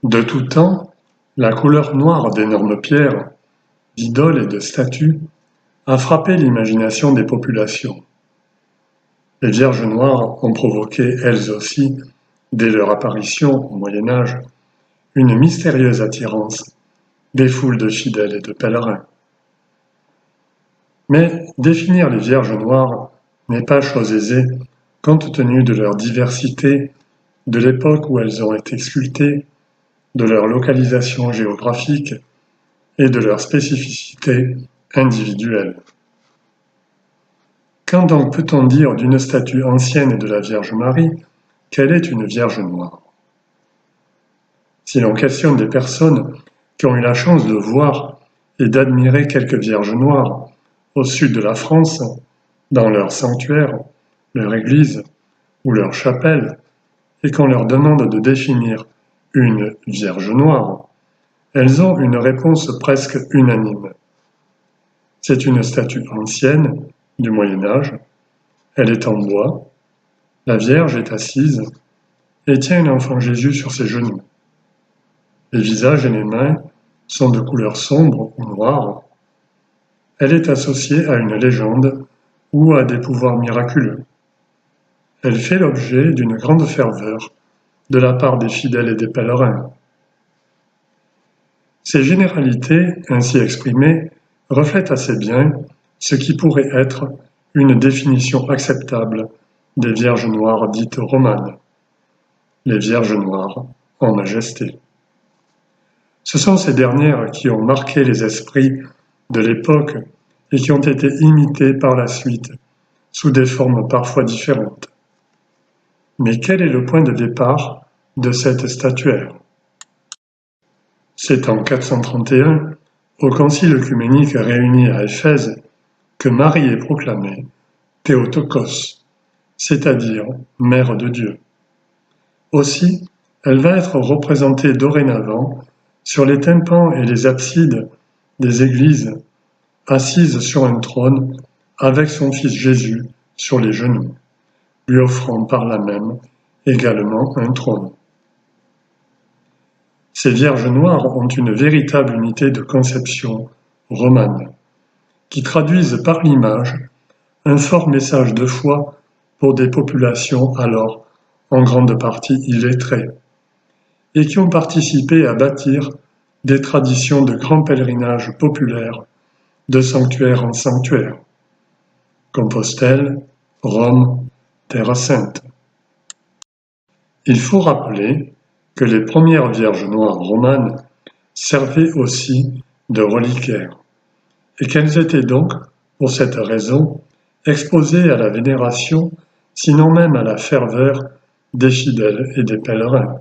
De tout temps, la couleur noire d'énormes pierres, d'idoles et de statues a frappé l'imagination des populations. Les Vierges noires ont provoqué, elles aussi, dès leur apparition au Moyen Âge, une mystérieuse attirance des foules de fidèles et de pèlerins. Mais définir les Vierges noires n'est pas chose aisée compte tenu de leur diversité, de l'époque où elles ont été sculptées, de leur localisation géographique et de leur spécificité individuelle. Quand donc peut-on dire d'une statue ancienne de la Vierge Marie qu'elle est une Vierge noire? Si l'on questionne des personnes qui ont eu la chance de voir et d'admirer quelques Vierges noires au sud de la France, dans leur sanctuaire, leur église ou leur chapelle, et qu'on leur demande de définir une Vierge noire, elles ont une réponse presque unanime. C'est une statue ancienne, du Moyen Âge, elle est en bois, la Vierge est assise et tient l'enfant Jésus sur ses genoux. Les visages et les mains sont de couleur sombre ou noire. Elle est associée à une légende ou à des pouvoirs miraculeux. Elle fait l'objet d'une grande ferveur de la part des fidèles et des pèlerins. Ces généralités, ainsi exprimées, reflètent assez bien ce qui pourrait être une définition acceptable des Vierges noires dites romanes, les Vierges noires en majesté. Ce sont ces dernières qui ont marqué les esprits de l'époque et qui ont été imitées par la suite, sous des formes parfois différentes. Mais quel est le point de départ de cette statuaire? C'est en 431, au Concile œcuménique réuni à Éphèse, que Marie est proclamée Théotokos, c'est-à-dire Mère de Dieu. Aussi, elle va être représentée dorénavant sur les tympans et les absides des églises, assise sur un trône avec son fils Jésus sur les genoux, lui offrant par là même également un trône. Ces Vierges noires ont une véritable unité de conception romane, qui traduisent par l'image un fort message de foi pour des populations alors en grande partie illettrées, et qui ont participé à bâtir des traditions de grands pèlerinages populaires de sanctuaire en sanctuaire. Compostelle, Rome, Terre Sainte. Il faut rappeler que les premières Vierges noires romanes servaient aussi de reliquaires, et qu'elles étaient donc, pour cette raison, exposées à la vénération, sinon même à la ferveur des fidèles et des pèlerins.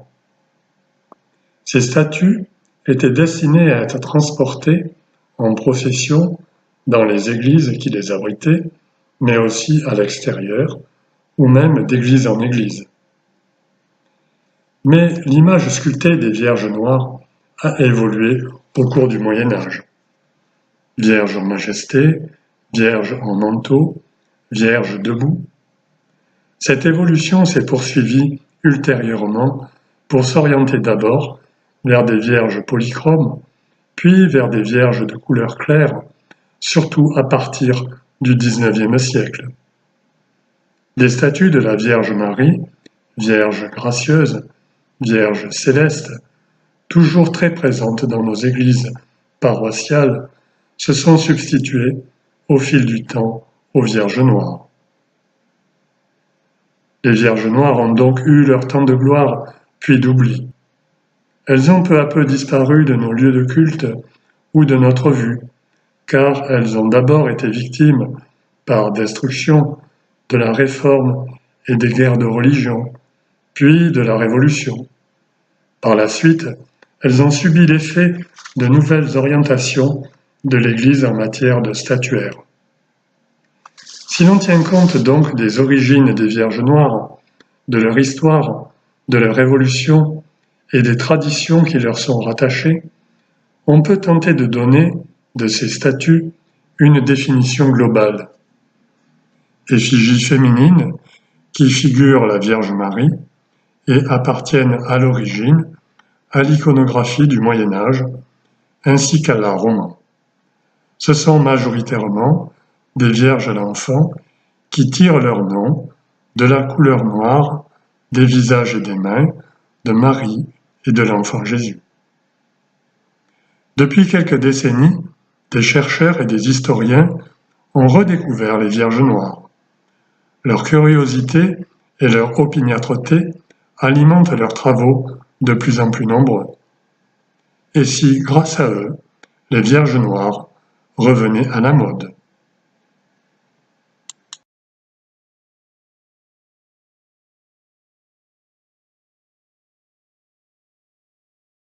Ces statues étaient destinées à être transportées en procession dans les églises qui les abritaient, mais aussi à l'extérieur, ou même d'église en église. Mais l'image sculptée des Vierges noires a évolué au cours du Moyen Âge. Vierge en majesté, Vierge en manteau, Vierge debout. Cette évolution s'est poursuivie ultérieurement pour s'orienter d'abord vers des Vierges polychromes, puis vers des Vierges de couleur claire, surtout à partir du XIXe siècle. Des statues de la Vierge Marie, Vierge gracieuse, Vierge céleste, toujours très présentes dans nos églises paroissiales, se sont substituées au fil du temps aux Vierges noires. Les Vierges noires ont donc eu leur temps de gloire, puis d'oubli. Elles ont peu à peu disparu de nos lieux de culte ou de notre vue, car elles ont d'abord été victimes, par destruction, de la Réforme et des guerres de religion, puis de la Révolution. Par la suite, elles ont subi l'effet de nouvelles orientations de l'Église en matière de statuaire. Si l'on tient compte donc des origines des Vierges noires, de leur histoire, de leur évolution et des traditions qui leur sont rattachées, on peut tenter de donner, de ces statues, une définition globale. Effigies féminines qui figurent la Vierge Marie et appartiennent à l'origine à l'iconographie du Moyen Âge, ainsi qu'à l'art roman. Ce sont majoritairement des Vierges à l'enfant qui tirent leur nom de la couleur noire des visages et des mains de Marie et de l'enfant Jésus. Depuis quelques décennies, des chercheurs et des historiens ont redécouvert les Vierges noires. Leur curiosité et leur opiniâtreté alimentent leurs travaux de plus en plus nombreux. Et si, grâce à eux, les Vierges noires revenaient à la mode?